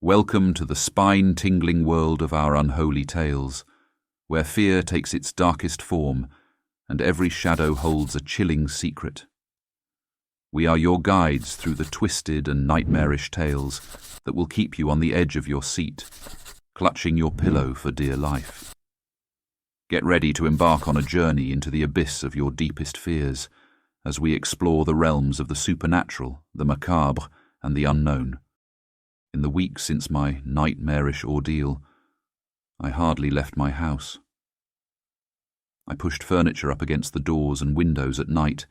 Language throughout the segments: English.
Welcome to the spine-tingling world of our unholy tales, where fear takes its darkest form and every shadow holds a chilling secret. We are your guides through the twisted and nightmarish tales that will keep you on the edge of your seat, clutching your pillow for dear life. Get ready to embark on a journey into the abyss of your deepest fears as we explore the realms of the supernatural, the macabre, and the unknown. In the week since my nightmarish ordeal, I hardly left my house. I pushed furniture up against the doors and windows at night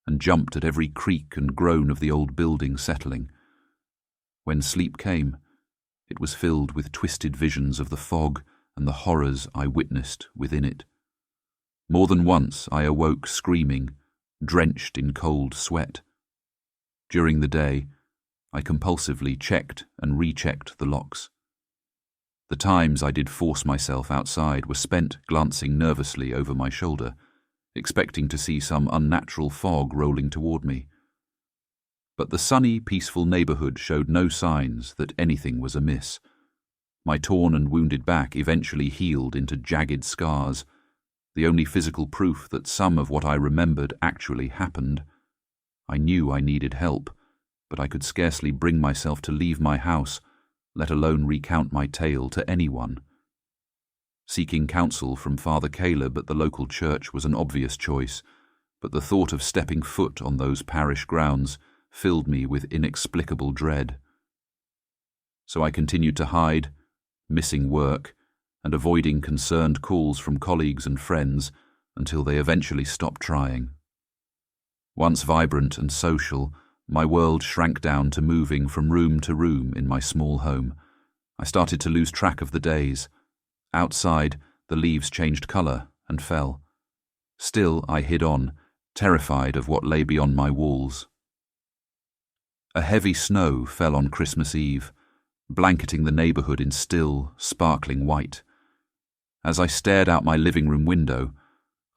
and jumped at every creak and groan of the old building settling. When sleep came, it was filled with twisted visions of the fog and the horrors I witnessed within it. More than once I awoke screaming, drenched in cold sweat. During the day, I compulsively checked and rechecked the locks. The times I did force myself outside were spent glancing nervously over my shoulder, expecting to see some unnatural fog rolling toward me. But the sunny, peaceful neighborhood showed no signs that anything was amiss. My torn and wounded back eventually healed into jagged scars, the only physical proof that some of what I remembered actually happened. I knew I needed help, but I could scarcely bring myself to leave my house, let alone recount my tale to anyone. Seeking counsel from Father Caleb at the local church was an obvious choice, but the thought of stepping foot on those parish grounds filled me with inexplicable dread. So I continued to hide, missing work, and avoiding concerned calls from colleagues and friends until they eventually stopped trying. Once vibrant and social, my world shrank down to moving from room to room in my small home. I started to lose track of the days. Outside, the leaves changed colour and fell. Still, I hid on, terrified of what lay beyond my walls. A heavy snow fell on Christmas Eve, blanketing the neighbourhood in still, sparkling white. As I stared out my living room window,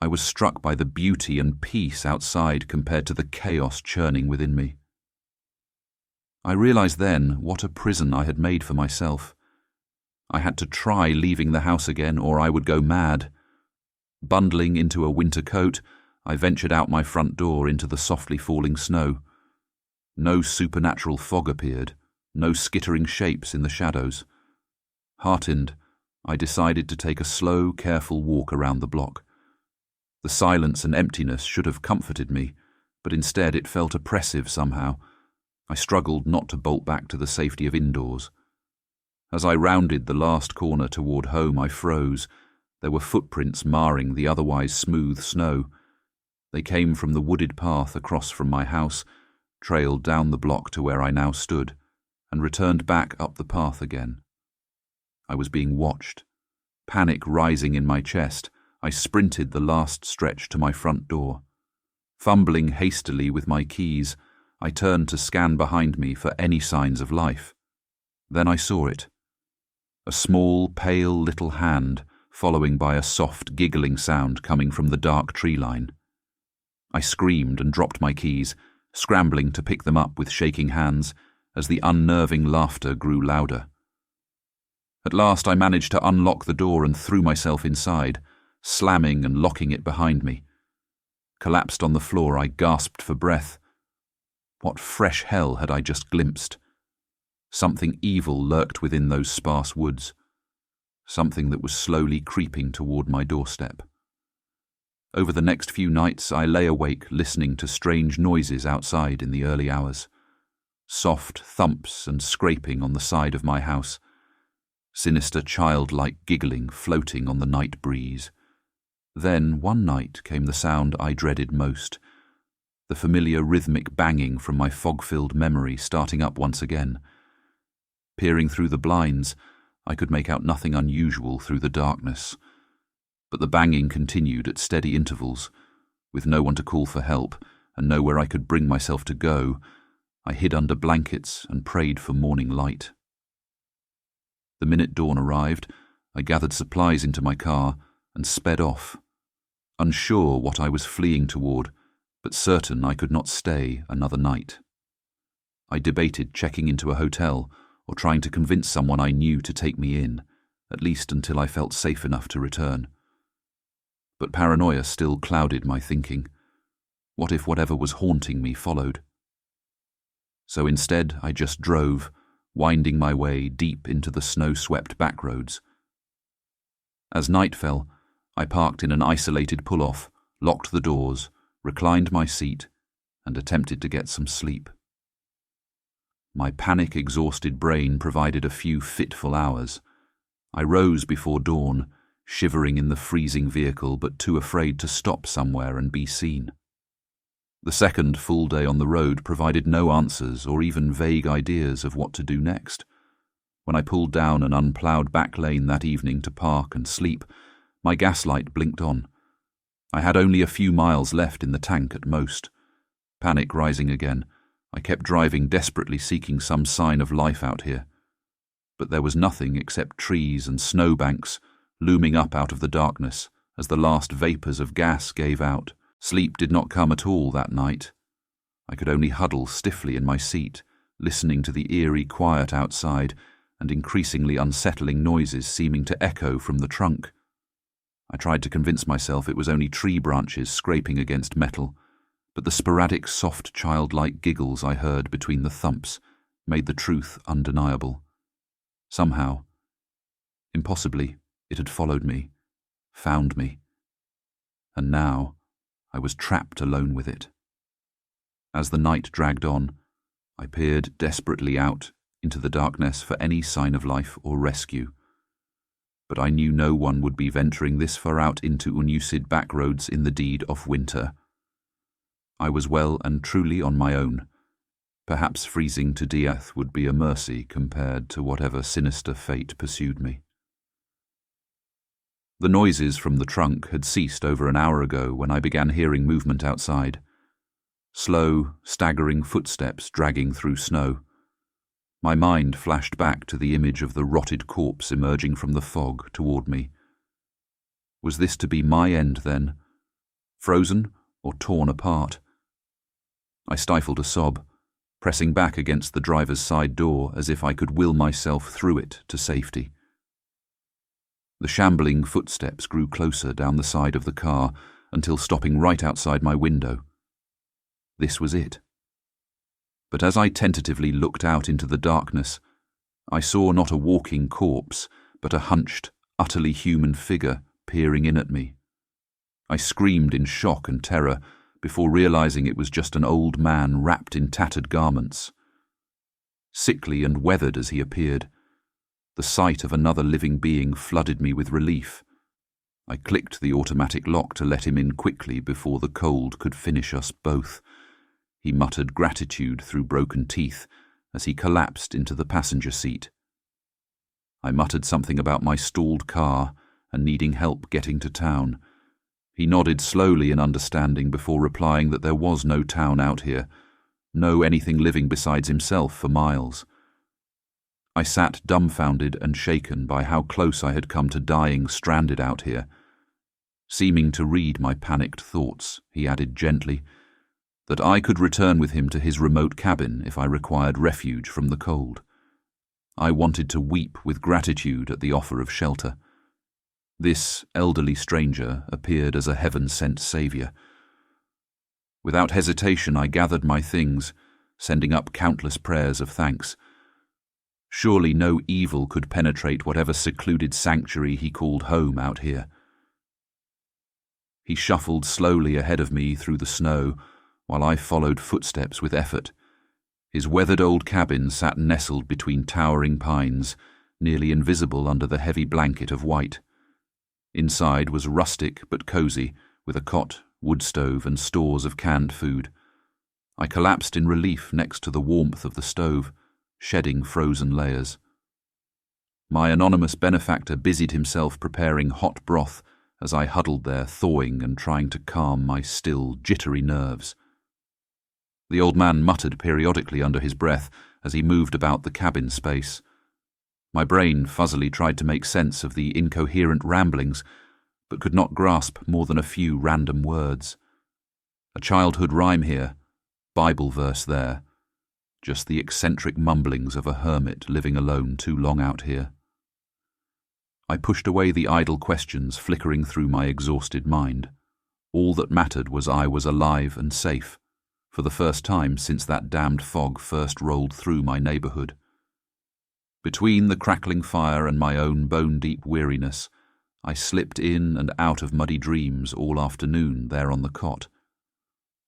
I was struck by the beauty and peace outside compared to the chaos churning within me. I realized then what a prison I had made for myself. I had to try leaving the house again or I would go mad. Bundling into a winter coat, I ventured out my front door into the softly falling snow. No supernatural fog appeared, no skittering shapes in the shadows. Heartened, I decided to take a slow, careful walk around the block. The silence and emptiness should have comforted me, but instead it felt oppressive somehow. I struggled not to bolt back to the safety of indoors. As I rounded the last corner toward home, I froze. There were footprints marring the otherwise smooth snow. They came from the wooded path across from my house, trailed down the block to where I now stood, and returned back up the path again. I was being watched. Panic rising in my chest, I sprinted the last stretch to my front door. Fumbling hastily with my keys, I turned to scan behind me for any signs of life. Then I saw it. A small, pale little hand, following by a soft, giggling sound coming from the dark tree line. I screamed and dropped my keys, scrambling to pick them up with shaking hands as the unnerving laughter grew louder. At last I managed to unlock the door and threw myself inside, slamming and locking it behind me. Collapsed on the floor, I gasped for breath. What fresh hell had I just glimpsed? Something evil lurked within those sparse woods, something that was slowly creeping toward my doorstep. Over the next few nights, I lay awake listening to strange noises outside in the early hours. Soft thumps and scraping on the side of my house, sinister childlike giggling floating on the night breeze. Then, one night, came the sound I dreaded most, the familiar rhythmic banging from my fog-filled memory starting up once again. Peering through the blinds, I could make out nothing unusual through the darkness, but the banging continued at steady intervals. With no one to call for help and nowhere I could bring myself to go, I hid under blankets and prayed for morning light. The minute dawn arrived, I gathered supplies into my car and sped off, unsure what I was fleeing toward, but certain I could not stay another night. I debated checking into a hotel or trying to convince someone I knew to take me in, at least until I felt safe enough to return. But paranoia still clouded my thinking. What if whatever was haunting me followed? So instead, I just drove, winding my way deep into the snow-swept backroads. As night fell, I parked in an isolated pull-off, locked the doors, reclined my seat, and attempted to get some sleep. My panic-exhausted brain provided a few fitful hours. I rose before dawn, shivering in the freezing vehicle but too afraid to stop somewhere and be seen. The second full day on the road provided no answers or even vague ideas of what to do next. When I pulled down an unploughed back lane that evening to park and sleep, my gaslight blinked on. I had only a few miles left in the tank at most. Panic rising again, I kept driving, desperately seeking some sign of life out here. But there was nothing except trees and snowbanks looming up out of the darkness as the last vapours of gas gave out. Sleep did not come at all that night. I could only huddle stiffly in my seat, listening to the eerie quiet outside and increasingly unsettling noises seeming to echo from the trunk. I tried to convince myself it was only tree branches scraping against metal, but the sporadic, soft, childlike giggles I heard between the thumps made the truth undeniable. Somehow, impossibly, it had followed me, found me, and now I was trapped alone with it. As the night dragged on, I peered desperately out into the darkness for any sign of life or rescue. But I knew no one would be venturing this far out into unused backroads in the dead of winter. I was well and truly on my own. Perhaps freezing to death would be a mercy compared to whatever sinister fate pursued me. The noises from the trunk had ceased over an hour ago when I began hearing movement outside. Slow, staggering footsteps dragging through snow. My mind flashed back to the image of the rotted corpse emerging from the fog toward me. Was this to be my end, then? Frozen or torn apart? I stifled a sob, pressing back against the driver's side door as if I could will myself through it to safety. The shambling footsteps grew closer down the side of the car until stopping right outside my window. This was it. But as I tentatively looked out into the darkness, I saw not a walking corpse, but a hunched, utterly human figure peering in at me. I screamed in shock and terror before realizing it was just an old man wrapped in tattered garments. Sickly and weathered as he appeared, the sight of another living being flooded me with relief. I clicked the automatic lock to let him in quickly before the cold could finish us both. He muttered gratitude through broken teeth as he collapsed into the passenger seat. I muttered something about my stalled car and needing help getting to town. He nodded slowly in understanding before replying that there was no town out here, no anything living besides himself for miles. I sat dumbfounded and shaken by how close I had come to dying stranded out here. Seeming to read my panicked thoughts, he added gently that I could return with him to his remote cabin if I required refuge from the cold. I wanted to weep with gratitude at the offer of shelter. This elderly stranger appeared as a heaven-sent saviour. Without hesitation, I gathered my things, sending up countless prayers of thanks. Surely no evil could penetrate whatever secluded sanctuary he called home out here. He shuffled slowly ahead of me through the snow, while I followed footsteps with effort. His weathered old cabin sat nestled between towering pines, nearly invisible under the heavy blanket of white. Inside was rustic but cosy, with a cot, wood stove, and stores of canned food. I collapsed in relief next to the warmth of the stove, shedding frozen layers. My anonymous benefactor busied himself preparing hot broth as I huddled there, thawing and trying to calm my still, jittery nerves. The old man muttered periodically under his breath as he moved about the cabin space. My brain fuzzily tried to make sense of the incoherent ramblings, but could not grasp more than a few random words. A childhood rhyme here, Bible verse there, just the eccentric mumblings of a hermit living alone too long out here. I pushed away the idle questions flickering through my exhausted mind. All that mattered was I was alive and safe, for the first time since that damned fog first rolled through my neighborhood. Between the crackling fire and my own bone-deep weariness, I slipped in and out of muddy dreams all afternoon there on the cot.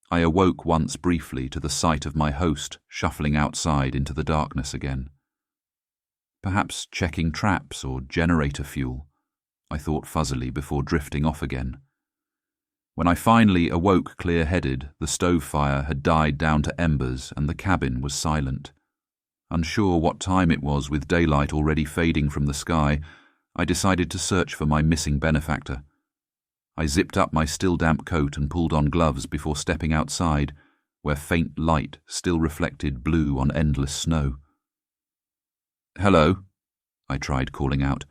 I awoke once briefly to the sight of my host shuffling outside into the darkness again. Perhaps checking traps or generator fuel, I thought fuzzily before drifting off again. When I finally awoke clear-headed, the stove fire had died down to embers and the cabin was silent. Unsure what time it was with daylight already fading from the sky, I decided to search for my missing benefactor. I zipped up my still damp coat and pulled on gloves before stepping outside, where faint light still reflected blue on endless snow. "Hello," I tried calling out,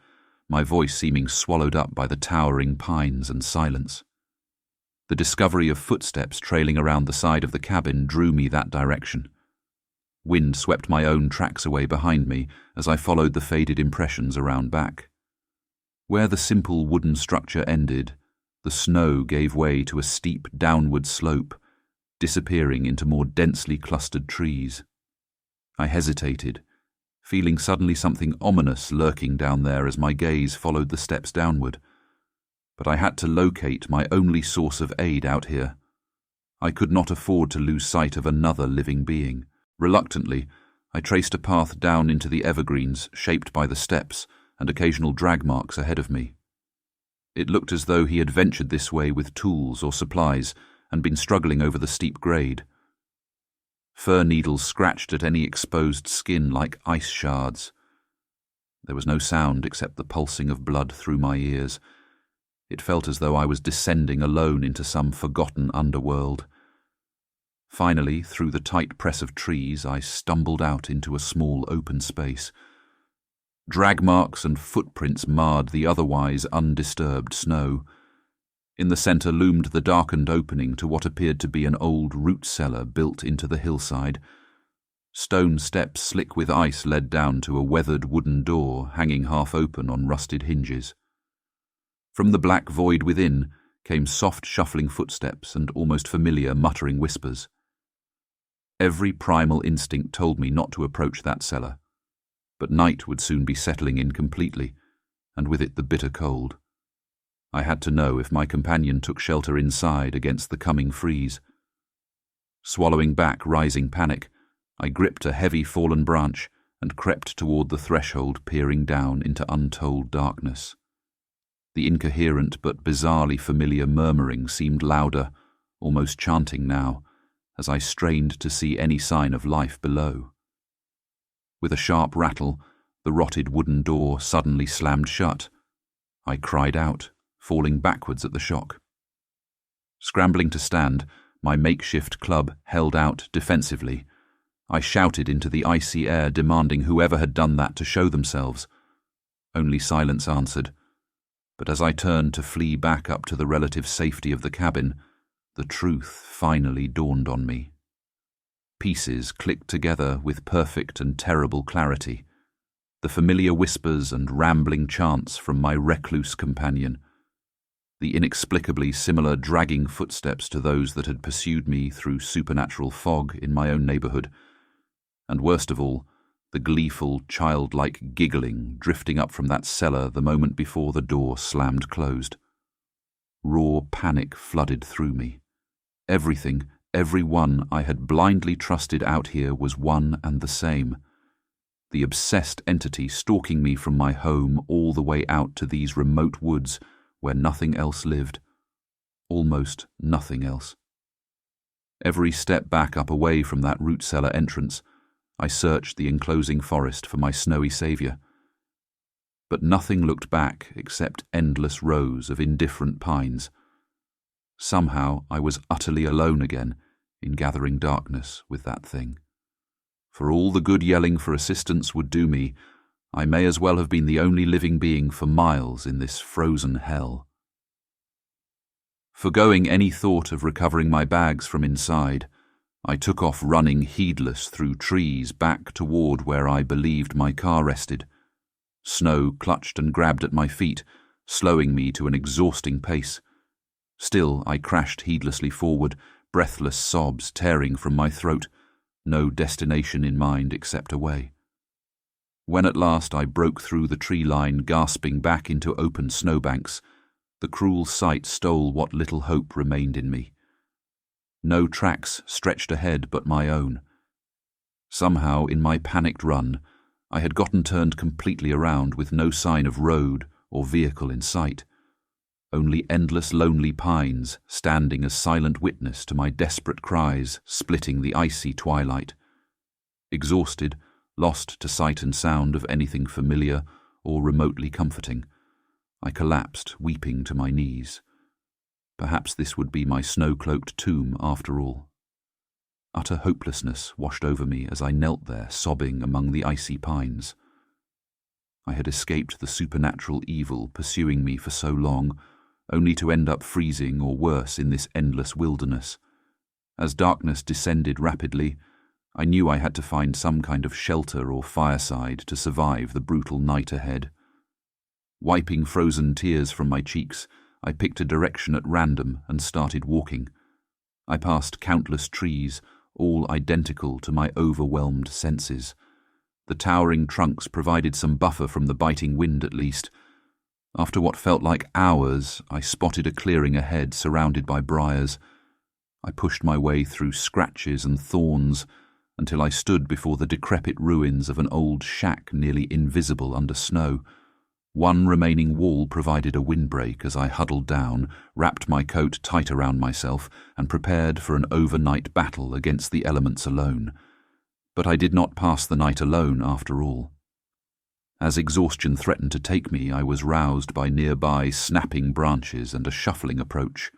my voice seeming swallowed up by the towering pines and silence. The discovery of footsteps trailing around the side of the cabin drew me that direction. Wind swept my own tracks away behind me as I followed the faded impressions around back. Where the simple wooden structure ended, the snow gave way to a steep downward slope, disappearing into more densely clustered trees. I hesitated, feeling suddenly something ominous lurking down there as my gaze followed the steps downward. But I had to locate my only source of aid out here. I could not afford to lose sight of another living being. Reluctantly, I traced a path down into the evergreens shaped by the steps and occasional drag marks ahead of me. It looked as though he had ventured this way with tools or supplies and been struggling over the steep grade. Fir needles scratched at any exposed skin like ice shards. There was no sound except the pulsing of blood through my ears. It felt as though I was descending alone into some forgotten underworld. Finally, through the tight press of trees, I stumbled out into a small open space. Drag marks and footprints marred the otherwise undisturbed snow. In the centre loomed the darkened opening to what appeared to be an old root cellar built into the hillside. Stone steps slick with ice led down to a weathered wooden door hanging half open on rusted hinges. From the black void within came soft shuffling footsteps and almost familiar muttering whispers. Every primal instinct told me not to approach that cellar, but night would soon be settling in completely, and with it the bitter cold. I had to know if my companion took shelter inside against the coming freeze. Swallowing back rising panic, I gripped a heavy fallen branch and crept toward the threshold, peering down into untold darkness. The incoherent but bizarrely familiar murmuring seemed louder, almost chanting now, as I strained to see any sign of life below. With a sharp rattle, the rotted wooden door suddenly slammed shut. I cried out, falling backwards at the shock. Scrambling to stand, my makeshift club held out defensively. I shouted into the icy air, demanding whoever had done that to show themselves. Only silence answered, but as I turned to flee back up to the relative safety of the cabin, the truth finally dawned on me. Pieces clicked together with perfect and terrible clarity. The familiar whispers and rambling chants from my recluse companion. The inexplicably similar dragging footsteps to those that had pursued me through supernatural fog in my own neighborhood. And worst of all, the gleeful, childlike giggling drifting up from that cellar the moment before the door slammed closed. Raw panic flooded through me. Everything, everyone I had blindly trusted out here was one and the same. The obsessed entity stalking me from my home all the way out to these remote woods where nothing else lived. Almost nothing else. Every step back up away from that root cellar entrance, I searched the enclosing forest for my snowy saviour. But nothing looked back except endless rows of indifferent pines. Somehow I was utterly alone again in gathering darkness with that thing. For all the good yelling for assistance would do me, I may as well have been the only living being for miles in this frozen hell. Forgoing any thought of recovering my bags from inside, I took off running heedless through trees back toward where I believed my car rested. Snow clutched and grabbed at my feet, slowing me to an exhausting pace. Still, I crashed heedlessly forward, breathless sobs tearing from my throat, no destination in mind except away. When at last I broke through the tree line, gasping back into open snowbanks, the cruel sight stole what little hope remained in me. No tracks stretched ahead but my own. Somehow, in my panicked run, I had gotten turned completely around with no sign of road or vehicle in sight. Only endless lonely pines standing as silent witness to my desperate cries splitting the icy twilight. Exhausted, lost to sight and sound of anything familiar or remotely comforting, I collapsed, weeping to my knees. Perhaps this would be my snow-cloaked tomb after all. Utter hopelessness washed over me as I knelt there, sobbing among the icy pines. I had escaped the supernatural evil pursuing me for so long, only to end up freezing or worse in this endless wilderness. As darkness descended rapidly, I knew I had to find some kind of shelter or fireside to survive the brutal night ahead. Wiping frozen tears from my cheeks, I picked a direction at random and started walking. I passed countless trees, all identical to my overwhelmed senses. The towering trunks provided some buffer from the biting wind at least. After what felt like hours, I spotted a clearing ahead surrounded by briars. I pushed my way through scratches and thorns until I stood before the decrepit ruins of an old shack nearly invisible under snow. One remaining wall provided a windbreak as I huddled down, wrapped my coat tight around myself, and prepared for an overnight battle against the elements alone. But I did not pass the night alone after all. As exhaustion threatened to take me, I was roused by nearby snapping branches and a shuffling approach.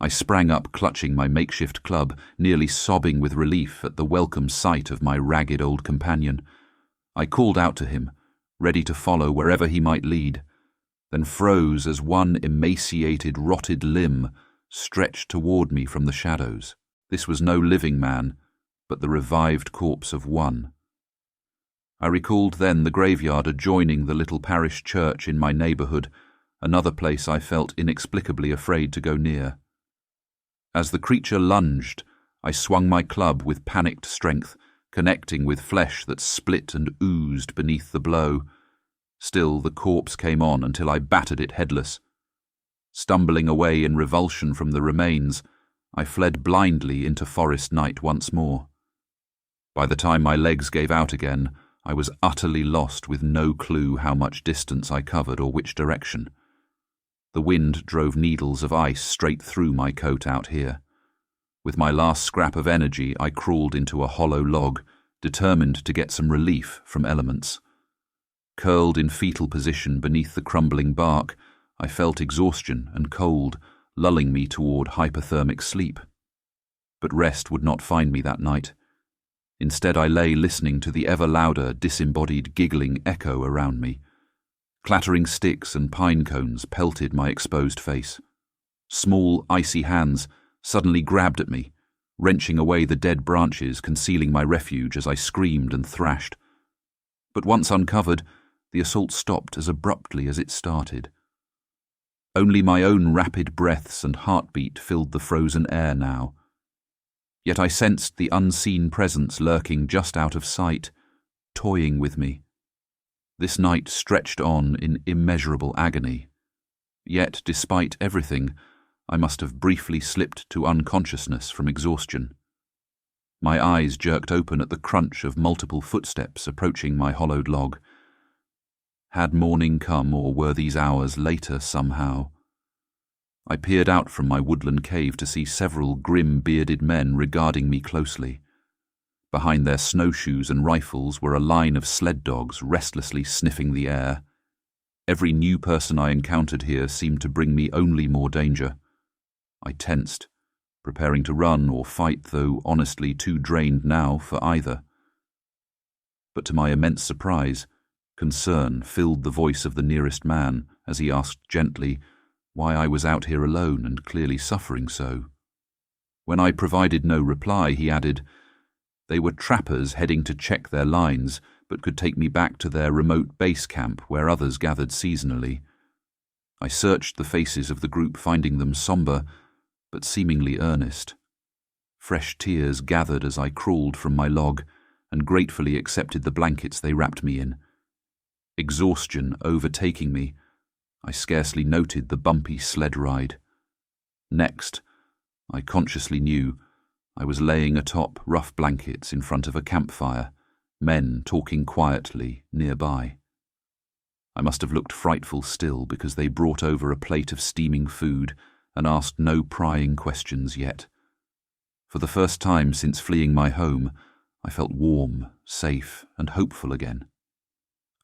I sprang up, clutching my makeshift club, nearly sobbing with relief at the welcome sight of my ragged old companion. I called out to him, ready to follow wherever he might lead, then froze as one emaciated, rotted limb stretched toward me from the shadows. This was no living man, but the revived corpse of one. I recalled then the graveyard adjoining the little parish church in my neighborhood, another place I felt inexplicably afraid to go near. As the creature lunged, I swung my club with panicked strength, connecting with flesh that split and oozed beneath the blow. Still, the corpse came on until I battered it headless. Stumbling away in revulsion from the remains, I fled blindly into forest night once more. By the time my legs gave out again, I was utterly lost with no clue how much distance I covered or which direction. The wind drove needles of ice straight through my coat out here. With my last scrap of energy, I crawled into a hollow log, determined to get some relief from elements. Curled in fetal position beneath the crumbling bark, I felt exhaustion and cold, lulling me toward hypothermic sleep. But rest would not find me that night. Instead, I lay listening to the ever louder, disembodied giggling echo around me. Clattering sticks and pine cones pelted my exposed face. Small, icy hands suddenly grabbed at me, wrenching away the dead branches concealing my refuge as I screamed and thrashed. But once uncovered, the assault stopped as abruptly as it started. Only my own rapid breaths and heartbeat filled the frozen air now. Yet I sensed the unseen presence lurking just out of sight, toying with me. This night stretched on in immeasurable agony. Yet, despite everything, I must have briefly slipped to unconsciousness from exhaustion. My eyes jerked open at the crunch of multiple footsteps approaching my hollowed log. Had morning come, or were these hours later somehow? I peered out from my woodland cave to see several grim, bearded men regarding me closely. Behind their snowshoes and rifles were a line of sled dogs restlessly sniffing the air. Every new person I encountered here seemed to bring me only more danger. I tensed, preparing to run or fight, though honestly too drained now for either. But to my immense surprise, concern filled the voice of the nearest man as he asked gently why I was out here alone and clearly suffering so. When I provided no reply, he added, "They were trappers heading to check their lines, but could take me back to their remote base camp where others gathered seasonally." I searched the faces of the group, finding them somber, but seemingly earnest. Fresh tears gathered as I crawled from my log and gratefully accepted the blankets they wrapped me in. Exhaustion overtaking me, I scarcely noted the bumpy sled ride. Next, I consciously knew I was laying atop rough blankets in front of a campfire, men talking quietly nearby. I must have looked frightful still because they brought over a plate of steaming food and asked no prying questions yet. For the first time since fleeing my home, I felt warm, safe, and hopeful again.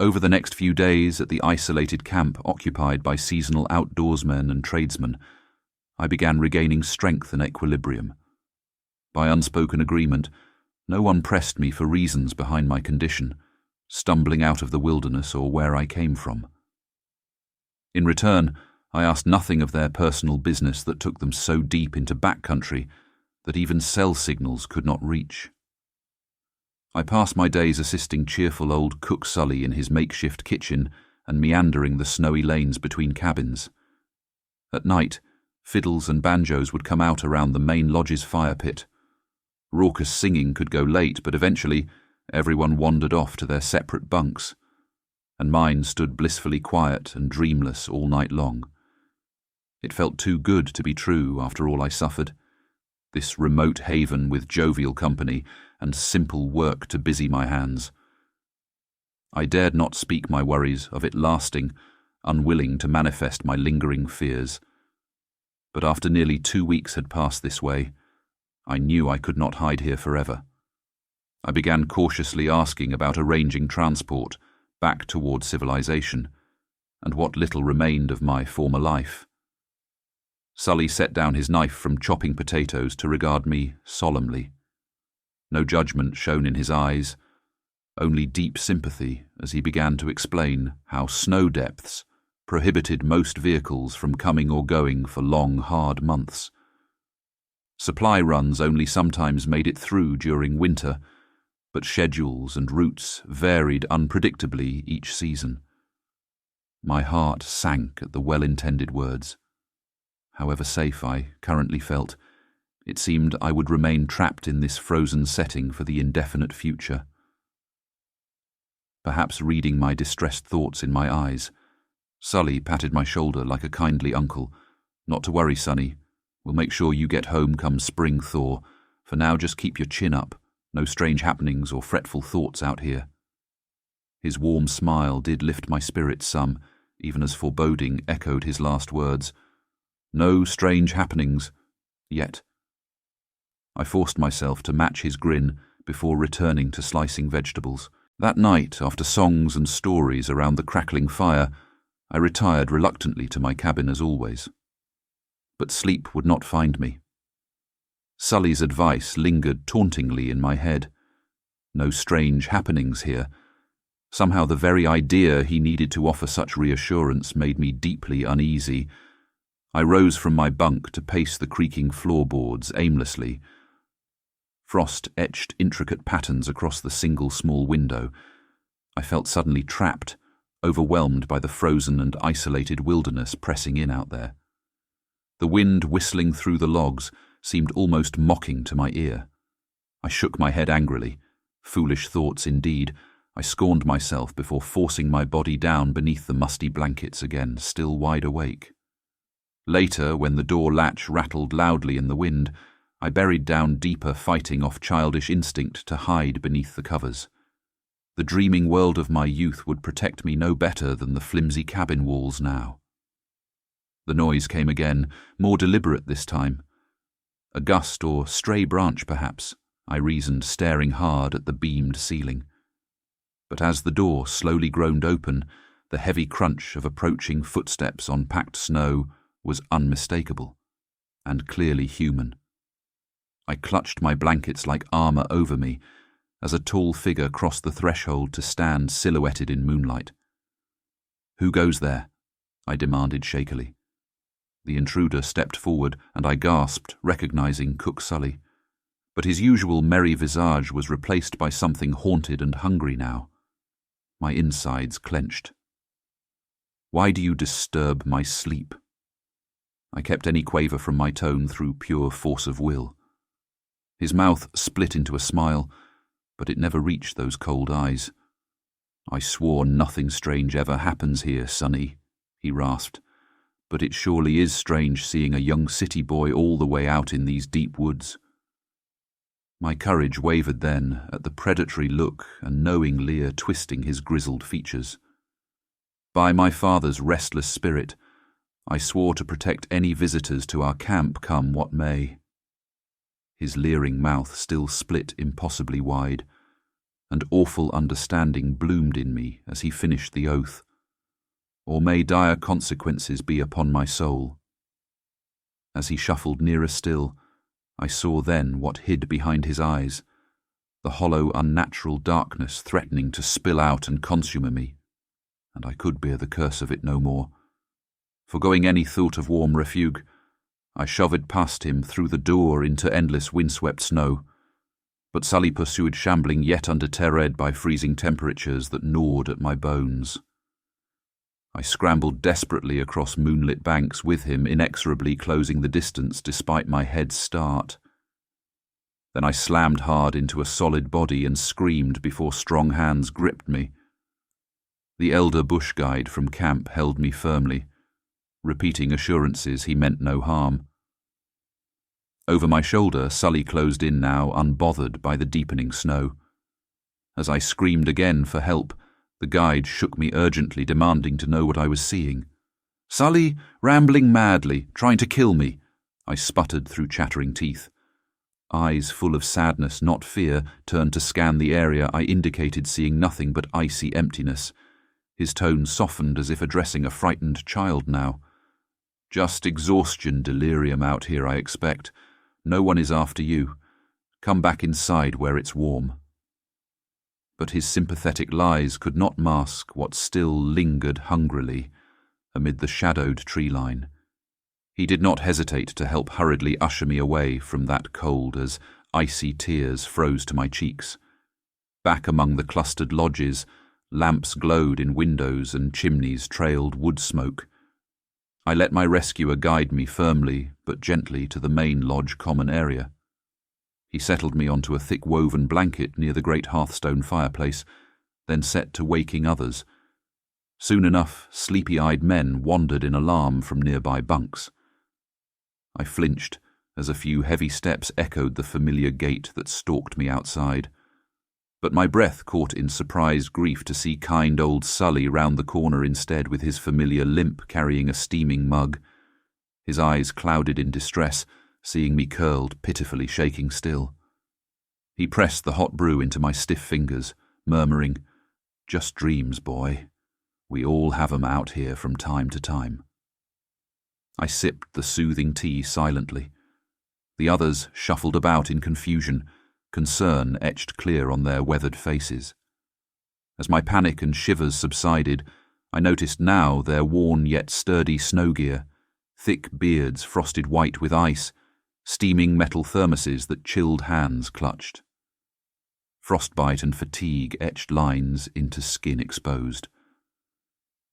Over the next few days at the isolated camp occupied by seasonal outdoorsmen and tradesmen, I began regaining strength and equilibrium. By unspoken agreement, no one pressed me for reasons behind my condition, stumbling out of the wilderness or where I came from. In return, I asked nothing of their personal business that took them so deep into backcountry that even cell signals could not reach. I passed my days assisting cheerful old Cook Sully in his makeshift kitchen and meandering the snowy lanes between cabins. At night, fiddles and banjos would come out around the main lodge's fire pit. Raucous singing could go late, but eventually everyone wandered off to their separate bunks, and mine stood blissfully quiet and dreamless all night long. It felt too good to be true after all I suffered. This remote haven with jovial company and simple work to busy my hands. I dared not speak my worries of it lasting, unwilling to manifest my lingering fears. But after nearly 2 weeks had passed this way, I knew I could not hide here forever. I began cautiously asking about arranging transport back toward civilization, and what little remained of my former life. Sully set down his knife from chopping potatoes to regard me solemnly. No judgment shone in his eyes, only deep sympathy as he began to explain how snow depths prohibited most vehicles from coming or going for long, hard months. Supply runs only sometimes made it through during winter, but schedules and routes varied unpredictably each season. My heart sank at the well-intended words. However safe I currently felt, it seemed I would remain trapped in this frozen setting for the indefinite future. Perhaps reading my distressed thoughts in my eyes, Sully patted my shoulder like a kindly uncle. "Not to worry, Sonny. We'll make sure you get home come spring thaw. For now, just keep your chin up. No strange happenings or fretful thoughts out here." His warm smile did lift my spirits some, even as foreboding echoed his last words. No strange happenings. Yet. I forced myself to match his grin before returning to slicing vegetables. That night, after songs and stories around the crackling fire, I retired reluctantly to my cabin as always. But sleep would not find me. Sully's advice lingered tauntingly in my head. No strange happenings here. Somehow the very idea he needed to offer such reassurance made me deeply uneasy. I rose from my bunk to pace the creaking floorboards aimlessly. Frost etched intricate patterns across the single small window. I felt suddenly trapped, overwhelmed by the frozen and isolated wilderness pressing in out there. The wind whistling through the logs seemed almost mocking to my ear. I shook my head angrily. Foolish thoughts indeed. I scorned myself before forcing my body down beneath the musty blankets again, still wide awake. Later, when the door latch rattled loudly in the wind, I buried down deeper, fighting off childish instinct to hide beneath the covers. The dreaming world of my youth would protect me no better than the flimsy cabin walls now. The noise came again, more deliberate this time. A gust or stray branch, perhaps, I reasoned, staring hard at the beamed ceiling. But as the door slowly groaned open, the heavy crunch of approaching footsteps on packed snow was unmistakable and clearly human. I clutched my blankets like armor over me as a tall figure crossed the threshold to stand silhouetted in moonlight. "Who goes there?" I demanded shakily. The intruder stepped forward, and I gasped, recognizing Cook Sully. But his usual merry visage was replaced by something haunted and hungry now. My insides clenched. "Why do you disturb my sleep?" I kept any quaver from my tone through pure force of will. His mouth split into a smile, but it never reached those cold eyes. "I swore nothing strange ever happens here, Sonny," he rasped. "But it surely is strange seeing a young city boy all the way out in these deep woods." My courage wavered then at the predatory look and knowing leer twisting his grizzled features. By my father's restless spirit, I swore to protect any visitors to our camp come what may. His leering mouth still split impossibly wide, and awful understanding bloomed in me as he finished the oath. "Or may dire consequences be upon my soul." As he shuffled nearer still, I saw then what hid behind his eyes, the hollow, unnatural darkness threatening to spill out and consume me, and I could bear the curse of it no more. Forgoing any thought of warm refuge, I shoved past him through the door into endless windswept snow, but Sully pursued, shambling yet undeterred by freezing temperatures that gnawed at my bones. I scrambled desperately across moonlit banks with him, inexorably closing the distance despite my head's start. Then I slammed hard into a solid body and screamed before strong hands gripped me. The elder bush guide from camp held me firmly, repeating assurances he meant no harm. Over my shoulder, Sully closed in now, unbothered by the deepening snow. As I screamed again for help, the guide shook me urgently, demanding to know what I was seeing. "Sully, rambling madly, trying to kill me," I sputtered through chattering teeth. Eyes full of sadness, not fear, turned to scan the area I indicated, seeing nothing but icy emptiness. His tone softened as if addressing a frightened child now. "Just exhaustion delirium out here, I expect. No one is after you. Come back inside where it's warm." But his sympathetic lies could not mask what still lingered hungrily amid the shadowed tree line. He did not hesitate to help hurriedly usher me away from that cold as icy tears froze to my cheeks. Back among the clustered lodges, lamps glowed in windows and chimneys trailed wood smoke. I let my rescuer guide me firmly but gently to the main lodge common area. He settled me onto a thick woven blanket near the great hearthstone fireplace, then set to waking others. Soon enough, sleepy-eyed men wandered in alarm from nearby bunks. I flinched as a few heavy steps echoed the familiar gait that stalked me outside. But my breath caught in surprised grief to see kind old Sully round the corner instead, with his familiar limp carrying a steaming mug. His eyes clouded in distress, seeing me curled, pitifully shaking still. He pressed the hot brew into my stiff fingers, murmuring, "Just dreams, boy. We all have 'em out here from time to time." I sipped the soothing tea silently. The others shuffled about in confusion, concern etched clear on their weathered faces. As my panic and shivers subsided, I noticed now their worn yet sturdy snow gear, thick beards frosted white with ice, steaming metal thermoses that chilled hands clutched. Frostbite and fatigue etched lines into skin exposed.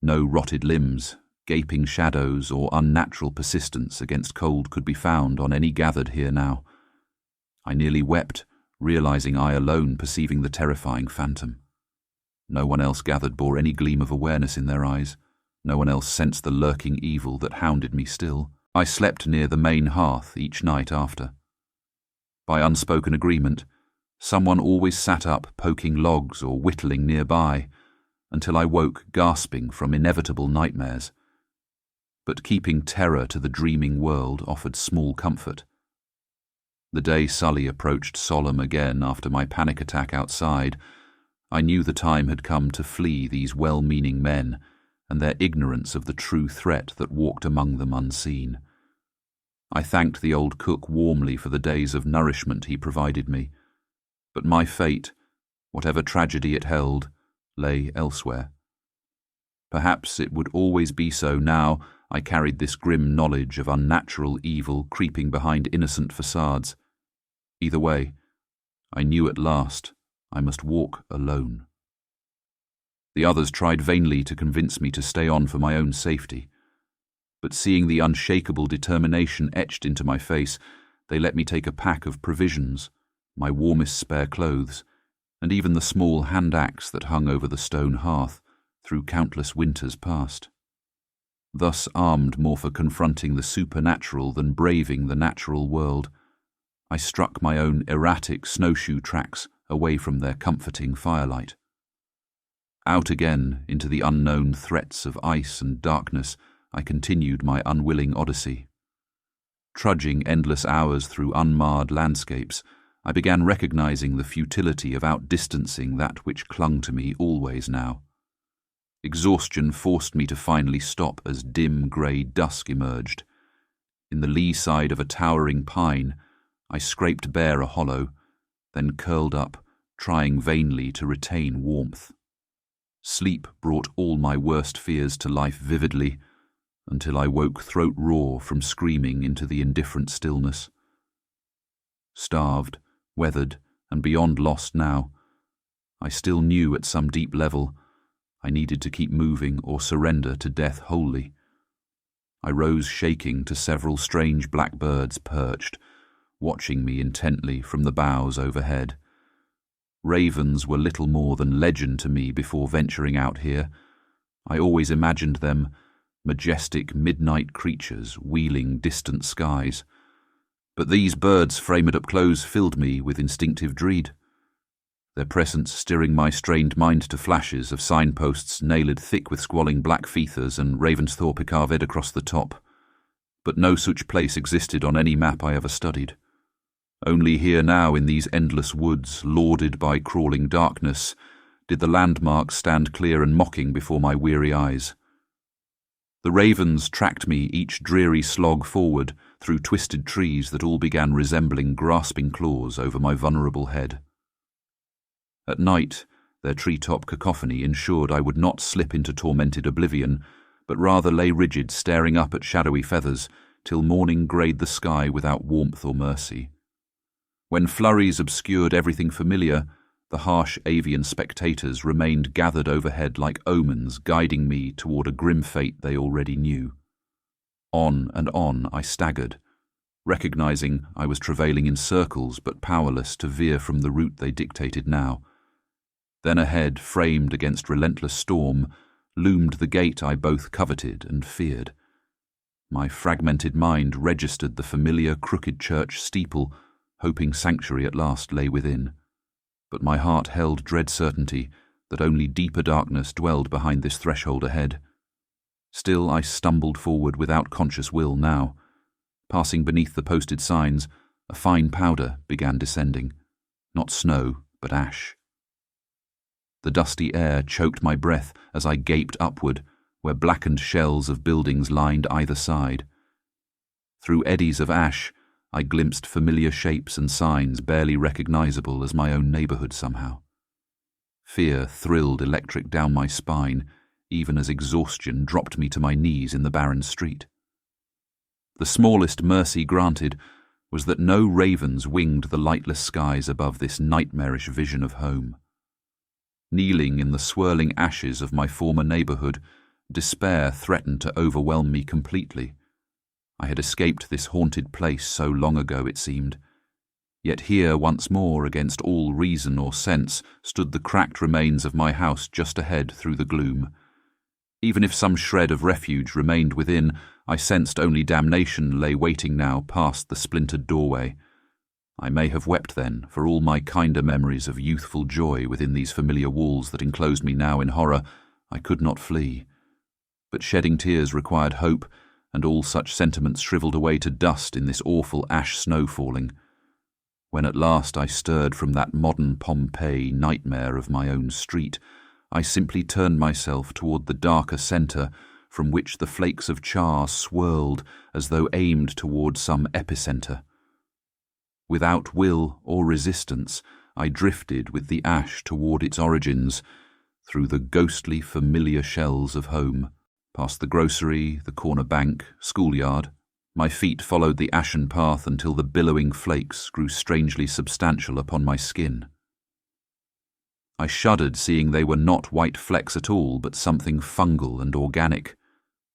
No rotted limbs, gaping shadows, or unnatural persistence against cold could be found on any gathered here now. I nearly wept, realizing I alone perceiving the terrifying phantom. No one else gathered bore any gleam of awareness in their eyes. No one else sensed the lurking evil that hounded me still. I slept near the main hearth each night after. By unspoken agreement, someone always sat up poking logs or whittling nearby, until I woke gasping from inevitable nightmares. But keeping terror to the dreaming world offered small comfort. The day Sully approached solemn again after my panic attack outside, I knew the time had come to flee these well-meaning men and their ignorance of the true threat that walked among them unseen. I thanked the old cook warmly for the days of nourishment he provided me, but my fate, whatever tragedy it held, lay elsewhere. Perhaps it would always be so now I carried this grim knowledge of unnatural evil creeping behind innocent facades. Either way, I knew at last I must walk alone. The others tried vainly to convince me to stay on for my own safety, but seeing the unshakable determination etched into my face, they let me take a pack of provisions, my warmest spare clothes, and even the small hand axe that hung over the stone hearth through countless winters past. Thus armed more for confronting the supernatural than braving the natural world, I struck my own erratic snowshoe tracks away from their comforting firelight. Out again into the unknown threats of ice and darkness, I continued my unwilling odyssey. Trudging endless hours through unmarred landscapes, I began recognizing the futility of outdistancing that which clung to me always now. Exhaustion forced me to finally stop as dim grey dusk emerged. In the lee side of a towering pine, I scraped bare a hollow, then curled up, trying vainly to retain warmth. Sleep brought all my worst fears to life vividly, until I woke throat raw from screaming into the indifferent stillness. Starved, weathered, and beyond lost now, I still knew at some deep level I needed to keep moving or surrender to death wholly. I rose shaking to several strange black birds perched, watching me intently from the boughs overhead. Ravens were little more than legend to me before venturing out here. I always imagined them majestic midnight creatures wheeling distant skies. But these birds framed up close filled me with instinctive dread, their presence stirring my strained mind to flashes of signposts nailed thick with squalling black pheathers and Ravensthorpe carved across the top. But no such place existed on any map I ever studied. Only here now in these endless woods, lauded by crawling darkness, did the landmarks stand clear and mocking before my weary eyes. The ravens tracked me each dreary slog forward through twisted trees that all began resembling grasping claws over my vulnerable head. At night, their treetop cacophony ensured I would not slip into tormented oblivion, but rather lay rigid staring up at shadowy feathers till morning greyed the sky without warmth or mercy. When flurries obscured everything familiar, the harsh avian spectators remained gathered overhead like omens guiding me toward a grim fate they already knew. On and on I staggered, recognizing I was travailing in circles but powerless to veer from the route they dictated now. Then ahead, framed against relentless storm, loomed the gate I both coveted and feared. My fragmented mind registered the familiar crooked church steeple, hoping sanctuary at last lay within. But my heart held dread certainty that only deeper darkness dwelled behind this threshold ahead. Still I stumbled forward without conscious will now. Passing beneath the posted signs, a fine powder began descending. Not snow, but ash. The dusty air choked my breath as I gaped upward, where blackened shells of buildings lined either side. Through eddies of ash, I glimpsed familiar shapes and signs barely recognizable as my own neighborhood somehow. Fear thrilled electric down my spine, even as exhaustion dropped me to my knees in the barren street. The smallest mercy granted was that no ravens winged the lightless skies above this nightmarish vision of home. Kneeling in the swirling ashes of my former neighborhood, despair threatened to overwhelm me completely. I had escaped this haunted place so long ago, it seemed. Yet here once more, against all reason or sense, stood the cracked remains of my house just ahead through the gloom. Even if some shred of refuge remained within, I sensed only damnation lay waiting now past the splintered doorway. I may have wept then, for all my kinder memories of youthful joy within these familiar walls that enclosed me now in horror. I could not flee. But shedding tears required hope, and all such sentiments shriveled away to dust in this awful ash snow falling. When at last I stirred from that modern Pompeii nightmare of my own street, I simply turned myself toward the darker centre from which the flakes of char swirled as though aimed toward some epicentre. Without will or resistance, I drifted with the ash toward its origins, through the ghostly familiar shells of home. Past the grocery, the corner bank, schoolyard, my feet followed the ashen path until the billowing flakes grew strangely substantial upon my skin. I shuddered, seeing they were not white flecks at all, but something fungal and organic,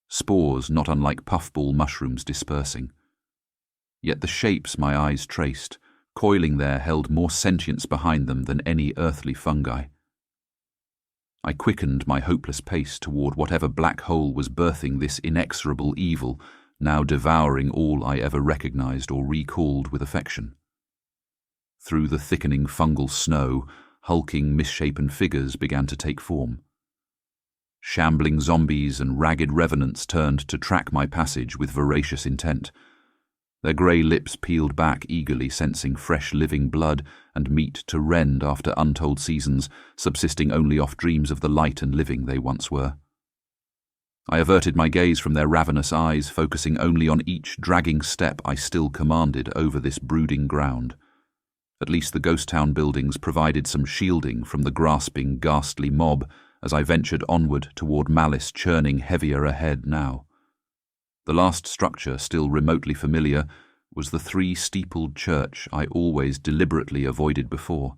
spores not unlike puffball mushrooms dispersing. Yet the shapes my eyes traced, coiling there, held more sentience behind them than any earthly fungi. I quickened my hopeless pace toward whatever black hole was birthing this inexorable evil, now devouring all I ever recognized or recalled with affection. Through the thickening fungal snow, hulking, misshapen figures began to take form. Shambling zombies and ragged revenants turned to track my passage with voracious intent. Their grey lips peeled back eagerly, sensing fresh living blood and meat to rend after untold seasons, subsisting only off dreams of the light and living they once were. I averted my gaze from their ravenous eyes, focusing only on each dragging step I still commanded over this brooding ground. At least the ghost town buildings provided some shielding from the grasping, ghastly mob as I ventured onward toward malice churning heavier ahead now. The last structure, still remotely familiar, was the three-steepled church I always deliberately avoided before.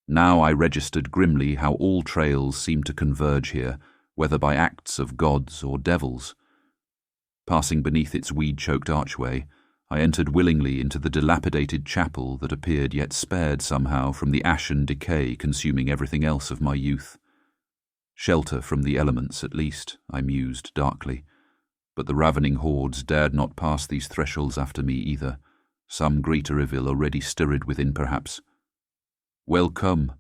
Now I registered grimly how all trails seemed to converge here, whether by acts of gods or devils. Passing beneath its weed-choked archway, I entered willingly into the dilapidated chapel that appeared yet spared somehow from the ashen decay consuming everything else of my youth. Shelter from the elements, at least, I mused darkly. But the ravening hordes dared not pass these thresholds after me either, some greater evil already stirred within perhaps. "Welcome,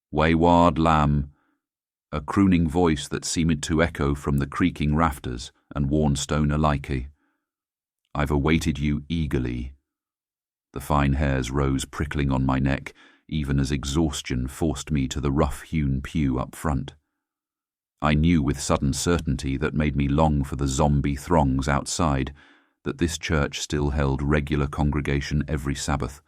wayward lamb," a crooning voice that seemed to echo from the creaking rafters and worn stone alike. "I've awaited you eagerly." The fine hairs rose prickling on my neck, even as exhaustion forced me to the rough-hewn pew up front. I knew with sudden certainty that made me long for the zombie throngs outside that this church still held regular congregation every Sabbath.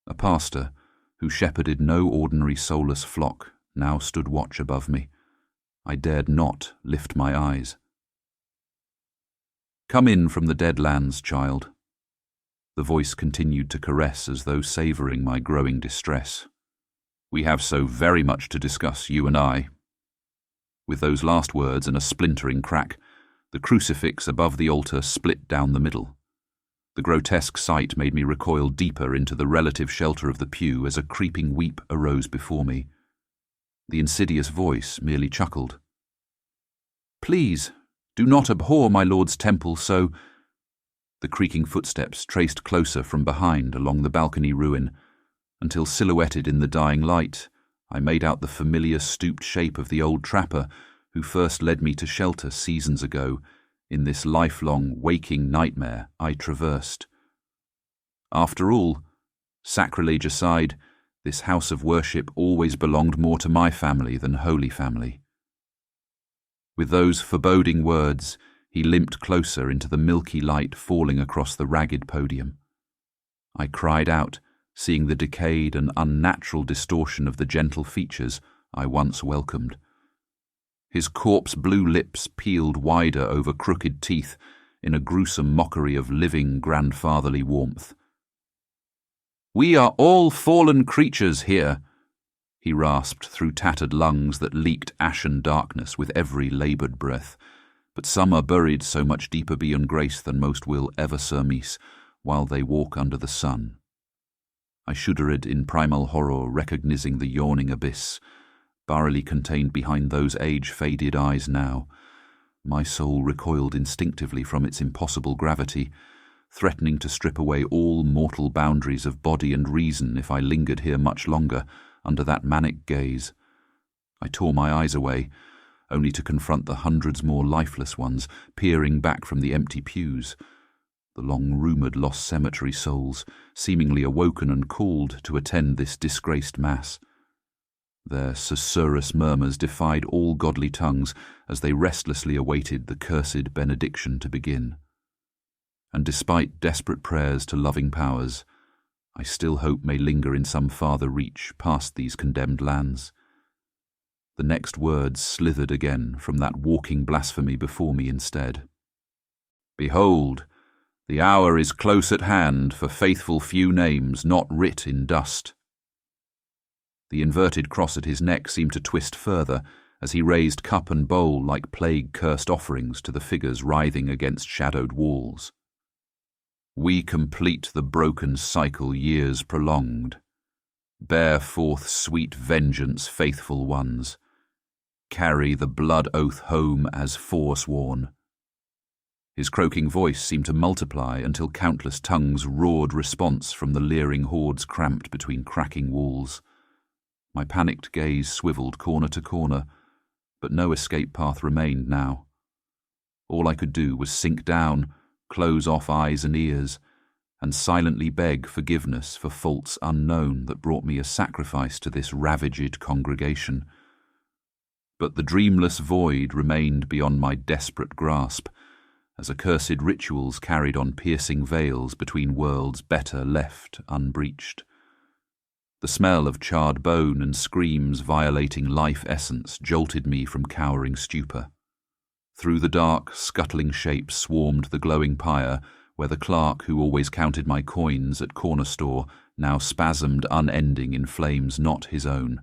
A pastor, who shepherded no ordinary soulless flock, now stood watch above me. I dared not lift my eyes. "Come in from the dead lands, child." The voice continued to caress as though savouring my growing distress. "We have so very much to discuss, you and I." With those last words and a splintering crack, the crucifix above the altar split down the middle. The grotesque sight made me recoil deeper into the relative shelter of the pew as a creeping weep arose before me. The insidious voice merely chuckled. "Please, do not abhor my Lord's temple so—" The creaking footsteps traced closer from behind along the balcony ruin, until silhouetted in the dying light, I made out the familiar stooped shape of the old trapper who first led me to shelter seasons ago in this lifelong waking nightmare I traversed. After all, sacrilege aside, this house of worship always belonged more to my family than Holy Family. With those foreboding words, he limped closer into the milky light falling across the ragged podium. I cried out, seeing the decayed and unnatural distortion of the gentle features I once welcomed. His corpse-blue lips peeled wider over crooked teeth in a gruesome mockery of living grandfatherly warmth. "We are all fallen creatures here," he rasped through tattered lungs that leaked ashen darkness with every laboured breath. "But some are buried so much deeper beyond grace than most will ever surmise while they walk under the sun." I shuddered in primal horror, recognizing the yawning abyss, barely contained behind those age-faded eyes now. My soul recoiled instinctively from its impossible gravity, threatening to strip away all mortal boundaries of body and reason if I lingered here much longer under that manic gaze. I tore my eyes away, only to confront the hundreds more lifeless ones peering back from the empty pews, the long-rumoured lost cemetery souls, seemingly awoken and called to attend this disgraced mass. Their susurrus murmurs defied all godly tongues as they restlessly awaited the cursed benediction to begin. And despite desperate prayers to loving powers, I still hope may linger in some farther reach past these condemned lands. The next words slithered again from that walking blasphemy before me instead. Behold, the hour is close at hand for faithful few names not writ in dust. The inverted cross at his neck seemed to twist further as he raised cup and bowl like plague-cursed offerings to the figures writhing against shadowed walls. We complete the broken cycle years prolonged. Bear forth sweet vengeance, faithful ones. Carry the blood oath home as forsworn. His croaking voice seemed to multiply until countless tongues roared response from the leering hordes cramped between cracking walls. My panicked gaze swiveled corner to corner, but no escape path remained now. All I could do was sink down, close off eyes and ears, and silently beg forgiveness for faults unknown that brought me a sacrifice to this ravaged congregation. But the dreamless void remained beyond my desperate grasp, as accursed rituals carried on piercing veils between worlds better left unbreached. The smell of charred bone and screams violating life essence jolted me from cowering stupor. Through the dark, scuttling shapes swarmed the glowing pyre, where the clerk who always counted my coins at corner store now spasmed unending in flames not his own.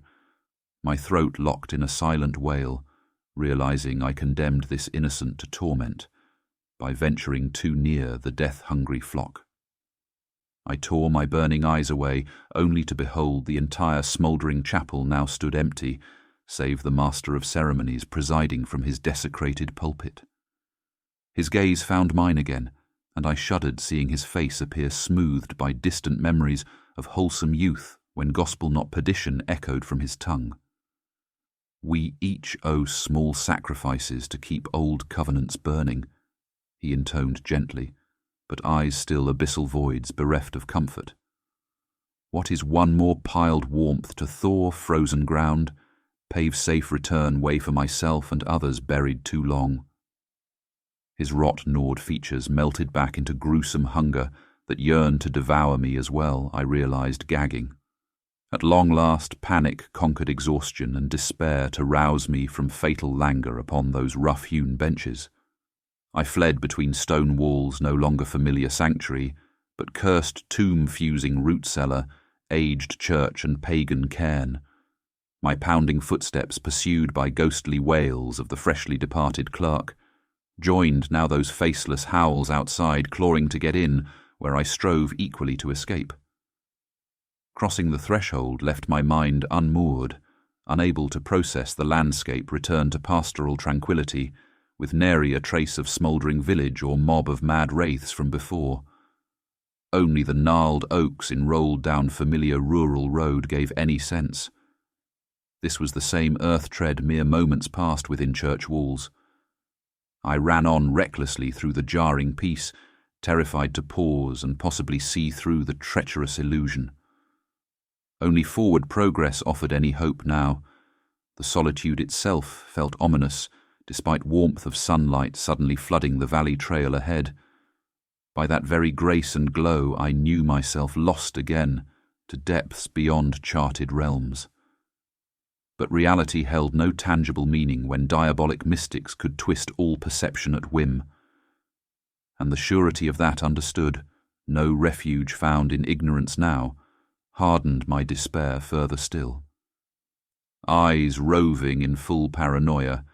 My throat locked in a silent wail, realizing I condemned this innocent to torment by venturing too near the death-hungry flock. I tore my burning eyes away, only to behold the entire smouldering chapel now stood empty, save the master of ceremonies presiding from his desecrated pulpit. His gaze found mine again, and I shuddered seeing his face appear smoothed by distant memories of wholesome youth when gospel not perdition echoed from his tongue. We each owe small sacrifices to keep old covenants burning, he intoned gently, but eyes still abyssal voids bereft of comfort. What is one more piled warmth to thaw frozen ground, pave safe return way for myself and others buried too long? His rot-gnawed features melted back into gruesome hunger that yearned to devour me as well, I realized, gagging. At long last, panic conquered exhaustion and despair to rouse me from fatal languor upon those rough-hewn benches. I fled between stone walls no longer familiar sanctuary, but cursed tomb-fusing root cellar, aged church and pagan cairn. My pounding footsteps pursued by ghostly wails of the freshly departed clerk, joined now those faceless howls outside clawing to get in, where I strove equally to escape. Crossing the threshold left my mind unmoored, unable to process the landscape returned to pastoral tranquility, with nary a trace of smouldering village or mob of mad wraiths from before. Only the gnarled oaks in rolled-down familiar rural road gave any sense. This was the same earth tread mere moments past within church walls. I ran on recklessly through the jarring peace, terrified to pause and possibly see through the treacherous illusion. Only forward progress offered any hope now. The solitude itself felt ominous, despite warmth of sunlight suddenly flooding the valley trail ahead. By that very grace and glow I knew myself lost again, to depths beyond charted realms. But reality held no tangible meaning when diabolic mystics could twist all perception at whim. And the surety of that understood, no refuge found in ignorance now, hardened my despair further still. Eyes roving in full paranoia,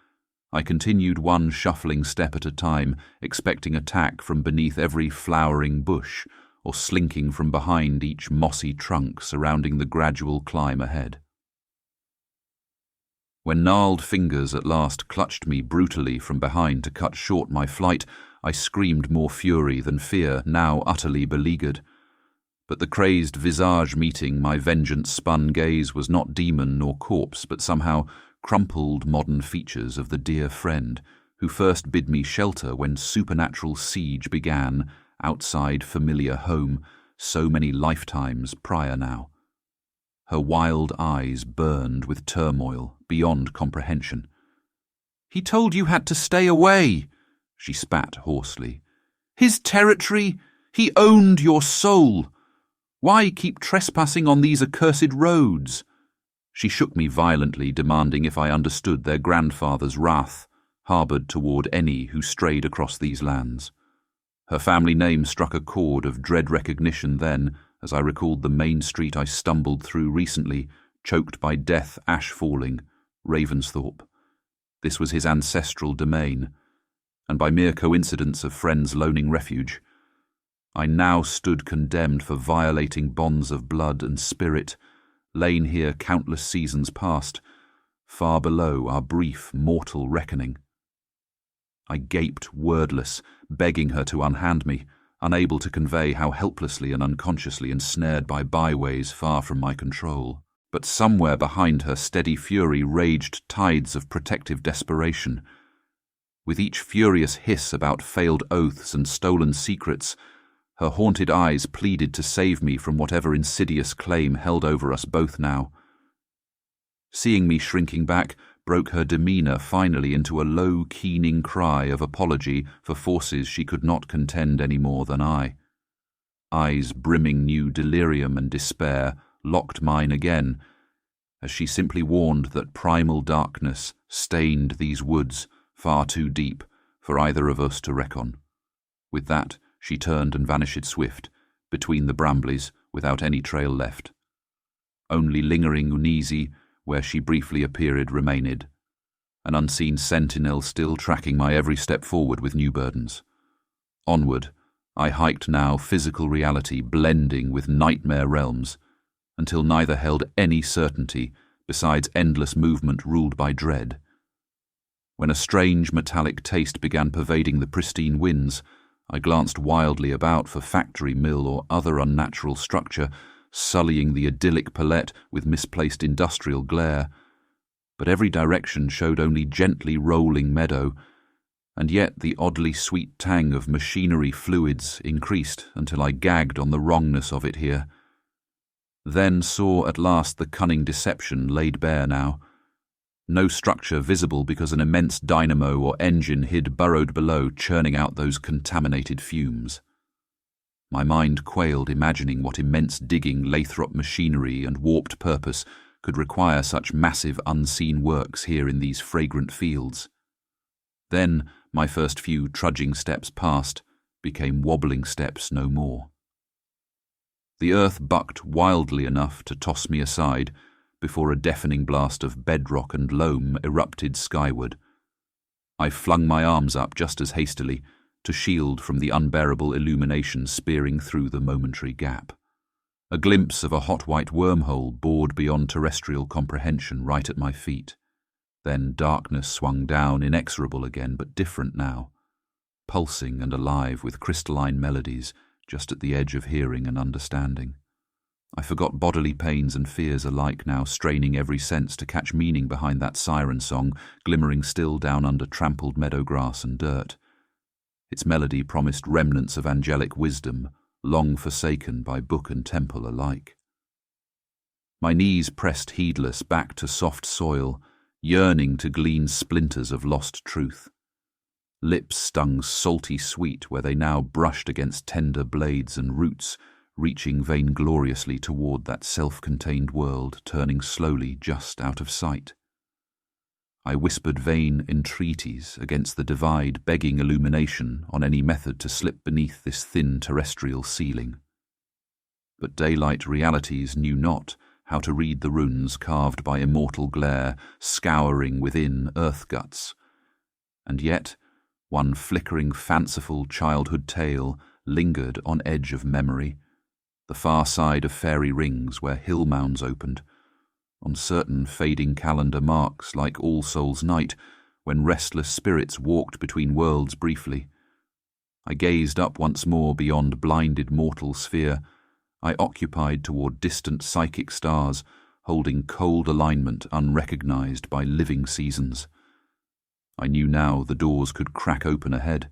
I continued one shuffling step at a time, expecting attack from beneath every flowering bush or slinking from behind each mossy trunk surrounding the gradual climb ahead. When gnarled fingers at last clutched me brutally from behind to cut short my flight, I screamed more fury than fear, now utterly beleaguered. But the crazed visage meeting my vengeance-spun gaze was not demon nor corpse, but somehow crumpled modern features of the dear friend who first bid me shelter when supernatural siege began outside familiar home so many lifetimes prior now. Her wild eyes burned with turmoil beyond comprehension. "He told you had to stay away," she spat hoarsely. "His territory, he owned your soul. Why keep trespassing on these accursed roads?" She shook me violently, demanding if I understood their grandfather's wrath, harboured toward any who strayed across these lands. Her family name struck a chord of dread recognition then, as I recalled the main street I stumbled through recently, choked by death ash falling, Ravensthorpe. This was his ancestral domain, and by mere coincidence of friends loaning refuge. I now stood condemned for violating bonds of blood and spirit, lain here countless seasons past, far below our brief mortal reckoning. I gaped, wordless, begging her to unhand me, unable to convey how helplessly and unconsciously ensnared by byways far from my control. But somewhere behind her steady fury raged tides of protective desperation. With each furious hiss about failed oaths and stolen secrets, her haunted eyes pleaded to save me from whatever insidious claim held over us both now. Seeing me shrinking back broke her demeanour finally into a low, keening cry of apology for forces she could not contend any more than I. Eyes brimming new delirium and despair locked mine again, as she simply warned that primal darkness stained these woods far too deep for either of us to reckon. With that, she turned and vanished swift, between the brambles, without any trail left. Only lingering uneasy, where she briefly appeared, remained, an unseen sentinel still tracking my every step forward with new burdens. Onward, I hiked now physical reality blending with nightmare realms, until neither held any certainty besides endless movement ruled by dread. When a strange metallic taste began pervading the pristine winds, I glanced wildly about for factory, mill, or other unnatural structure, sullying the idyllic palette with misplaced industrial glare. But every direction showed only gently rolling meadow, and yet the oddly sweet tang of machinery fluids increased until I gagged on the wrongness of it here. Then saw at last the cunning deception laid bare now. No structure visible because an immense dynamo or engine hid burrowed below, churning out those contaminated fumes. My mind quailed, imagining what immense digging, lathrop machinery and warped purpose could require such massive unseen works here in these fragrant fields. Then my first few trudging steps past became wobbling steps no more. The earth bucked wildly enough to toss me aside before a deafening blast of bedrock and loam erupted skyward. I flung my arms up just as hastily to shield from the unbearable illumination spearing through the momentary gap. A glimpse of a hot white wormhole bored beyond terrestrial comprehension right at my feet. Then darkness swung down, inexorable again, but different now, pulsing and alive with crystalline melodies just at the edge of hearing and understanding. I forgot bodily pains and fears alike now, straining every sense to catch meaning behind that siren song, glimmering still down under trampled meadow grass and dirt. Its melody promised remnants of angelic wisdom, long forsaken by book and temple alike. My knees pressed heedless back to soft soil, yearning to glean splinters of lost truth. Lips stung salty sweet where they now brushed against tender blades and roots, reaching vaingloriously toward that self-contained world, turning slowly just out of sight. I whispered vain entreaties against the divide, begging illumination on any method to slip beneath this thin terrestrial ceiling. But daylight realities knew not how to read the runes carved by immortal glare, scouring within earth guts. And yet, one flickering, fanciful childhood tale lingered on edge of memory, the far side of fairy rings where hill mounds opened, on certain fading calendar marks like All Souls' Night, when restless spirits walked between worlds briefly. I gazed up once more beyond blinded mortal sphere. I occupied toward distant psychic stars, holding cold alignment unrecognized by living seasons. I knew now the doors could crack open ahead.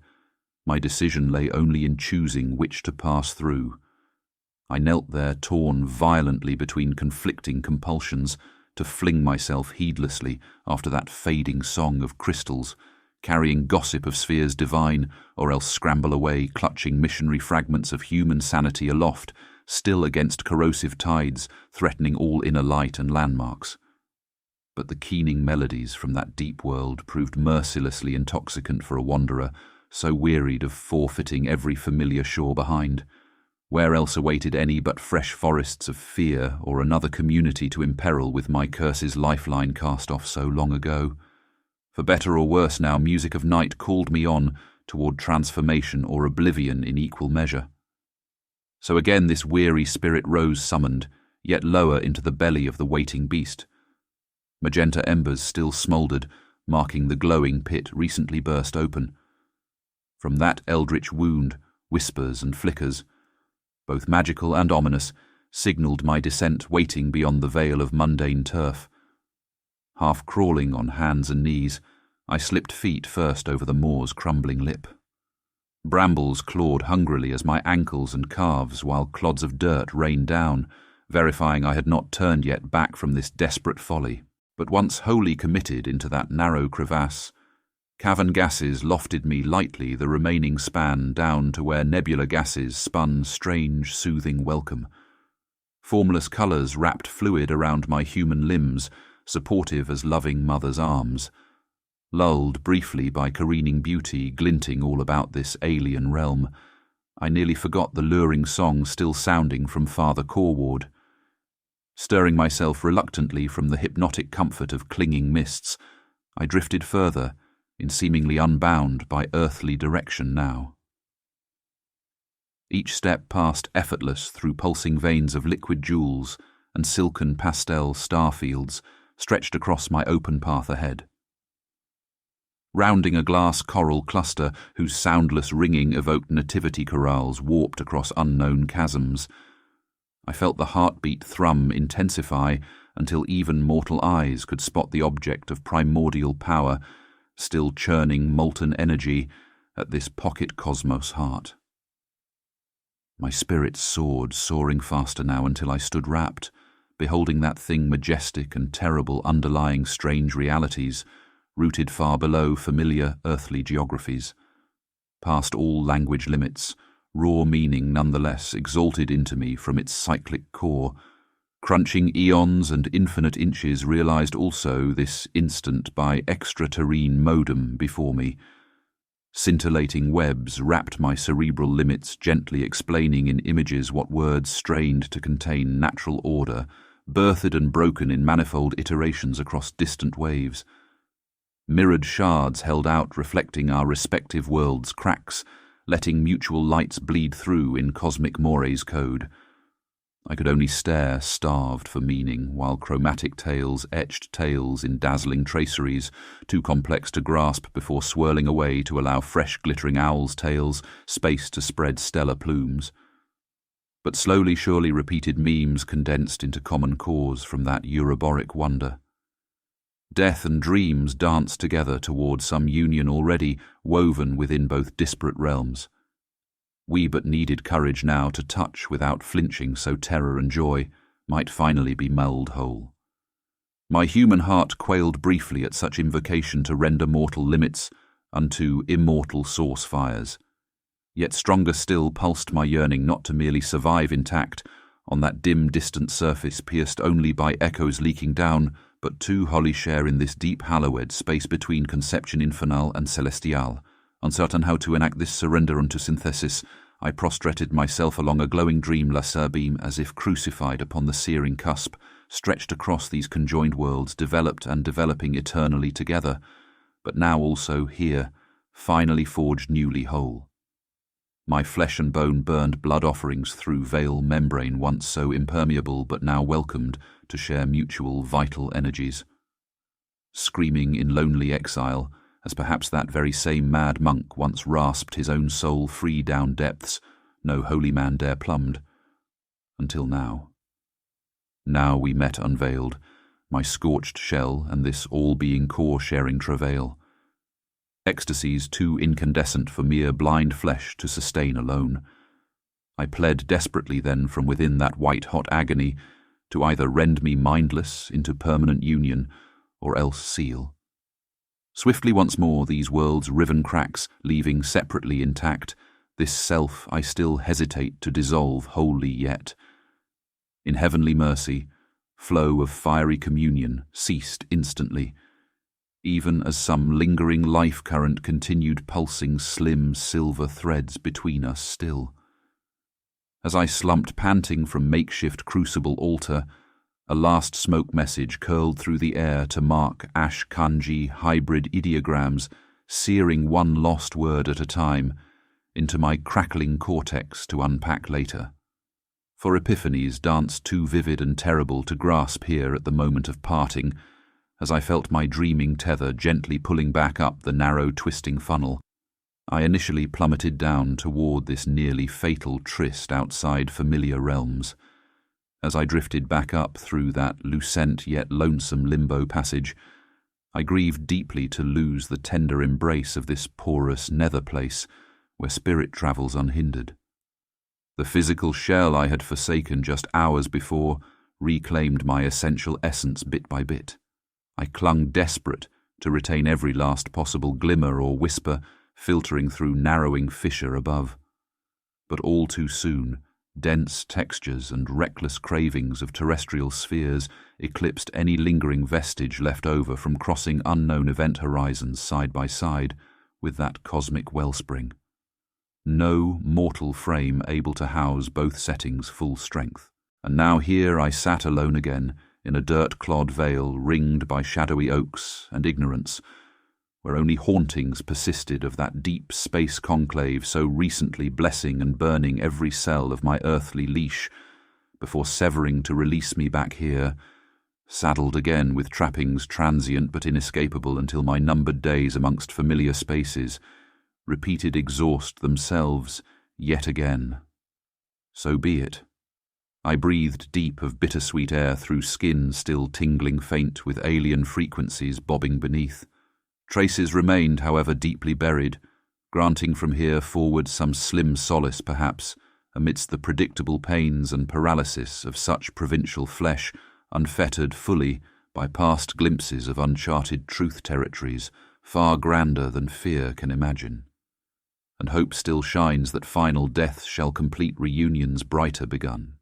My decision lay only in choosing which to pass through. I knelt there, torn violently between conflicting compulsions, to fling myself heedlessly after that fading song of crystals, carrying gossip of spheres divine, or else scramble away, clutching missionary fragments of human sanity aloft, still against corrosive tides, threatening all inner light and landmarks. but the keening melodies from that deep world proved mercilessly intoxicant for a wanderer, so wearied of forfeiting every familiar shore behind. Where else awaited any but fresh forests of fear, or another community to imperil with my curse's lifeline cast off so long ago? For better or worse now, music of night called me on toward transformation or oblivion in equal measure. So again this weary spirit rose summoned, yet lower into the belly of the waiting beast. Magenta embers still smouldered, marking the glowing pit recently burst open. From that eldritch wound, whispers and flickers, both magical and ominous, signalled my descent waiting beyond the veil of mundane turf. Half crawling on hands and knees, I slipped feet first over the moor's crumbling lip. Brambles clawed hungrily as my ankles and calves, while clods of dirt rained down, verifying I had not turned yet back from this desperate folly. But once wholly committed into that narrow crevasse, cavern gases lofted me lightly the remaining span down to where nebula gases spun strange, soothing welcome. Formless colours wrapped fluid around my human limbs, supportive as loving mother's arms. Lulled briefly by careening beauty glinting all about this alien realm, I nearly forgot the luring song still sounding from Father Corward. Stirring myself reluctantly from the hypnotic comfort of clinging mists, I drifted further, in seemingly unbound by earthly direction now. Each step passed effortless through pulsing veins of liquid jewels and silken pastel star fields stretched across my open path ahead. Rounding a glass coral cluster whose soundless ringing evoked nativity chorales warped across unknown chasms, I felt the heartbeat thrum intensify until even mortal eyes could spot the object of primordial power, still churning molten energy at this pocket cosmos heart. My spirit soared, soaring faster now until I stood rapt, beholding that thing majestic and terrible underlying strange realities, rooted far below familiar earthly geographies. Past all language limits, raw meaning nonetheless exalted into me from its cyclic core. Crunching eons and infinite inches realized also this instant by extraterrene modem before me. Scintillating webs wrapped my cerebral limits, gently explaining in images what words strained to contain natural order, birthed and broken in manifold iterations across distant waves. Mirrored shards held out, reflecting our respective worlds' cracks, letting mutual lights bleed through in cosmic mores code. I could only stare, starved for meaning, while chromatic tales etched tales in dazzling traceries, too complex to grasp before swirling away to allow fresh glittering owls' tails space to spread stellar plumes. But slowly surely repeated memes condensed into common cause from that Euroboric wonder. Death and dreams danced together toward some union already woven within both disparate realms. We but needed courage now to touch without flinching, so terror and joy might finally be meld whole. My human heart quailed briefly at such invocation to render mortal limits unto immortal source fires. Yet stronger still pulsed my yearning not to merely survive intact on that dim distant surface pierced only by echoes leaking down, but to wholly share in this deep hallowed space between conception infernal and celestial. Uncertain how to enact this surrender unto synthesis, I prostrated myself along a glowing dream laser beam as if crucified upon the searing cusp, stretched across these conjoined worlds, developed and developing eternally together, but now also here, finally forged newly whole. My flesh and bone burned blood offerings through veil membrane once so impermeable but now welcomed to share mutual vital energies. Screaming in lonely exile, as perhaps that very same mad monk once rasped his own soul free down depths no holy man dare plumbed, until now. Now we met unveiled, my scorched shell and this all-being core-sharing travail. Ecstasies too incandescent for mere blind flesh to sustain alone. I pled desperately then from within that white-hot agony to either rend me mindless into permanent union or else seal. Swiftly once more these worlds riven cracks, leaving separately intact, this self I still hesitate to dissolve wholly yet. In heavenly mercy, flow of fiery communion ceased instantly, even as some lingering life current continued pulsing slim silver threads between us still. As I slumped panting from makeshift crucible altar, a last smoke message curled through the air to mark Ash Kanji hybrid ideograms, searing one lost word at a time into my crackling cortex to unpack later. For epiphanies danced too vivid and terrible to grasp here at the moment of parting, as I felt my dreaming tether gently pulling back up the narrow twisting funnel. I initially plummeted down toward this nearly fatal tryst outside familiar realms. As I drifted back up through that lucent yet lonesome limbo passage, I grieved deeply to lose the tender embrace of this porous nether place where spirit travels unhindered. The physical shell I had forsaken just hours before reclaimed my essential essence bit by bit. I clung desperate to retain every last possible glimmer or whisper filtering through narrowing fissure above. But all too soon, dense textures and reckless cravings of terrestrial spheres eclipsed any lingering vestige left over from crossing unknown event horizons side by side with that cosmic wellspring. No mortal frame able to house both settings full strength. And now here I sat alone again, in a dirt-clod vale ringed by shadowy oaks and ignorance, where only hauntings persisted of that deep space conclave so recently blessing and burning every cell of my earthly leash, before severing to release me back here, saddled again with trappings transient but inescapable until my numbered days amongst familiar spaces repeated exhaust themselves yet again. So be it. I breathed deep of bittersweet air through skin still tingling faint with alien frequencies bobbing beneath. Traces remained, however, deeply buried, granting from here forward some slim solace, perhaps, amidst the predictable pains and paralysis of such provincial flesh, unfettered fully by past glimpses of uncharted truth territories far grander than fear can imagine. And hope still shines that final death shall complete reunions brighter begun.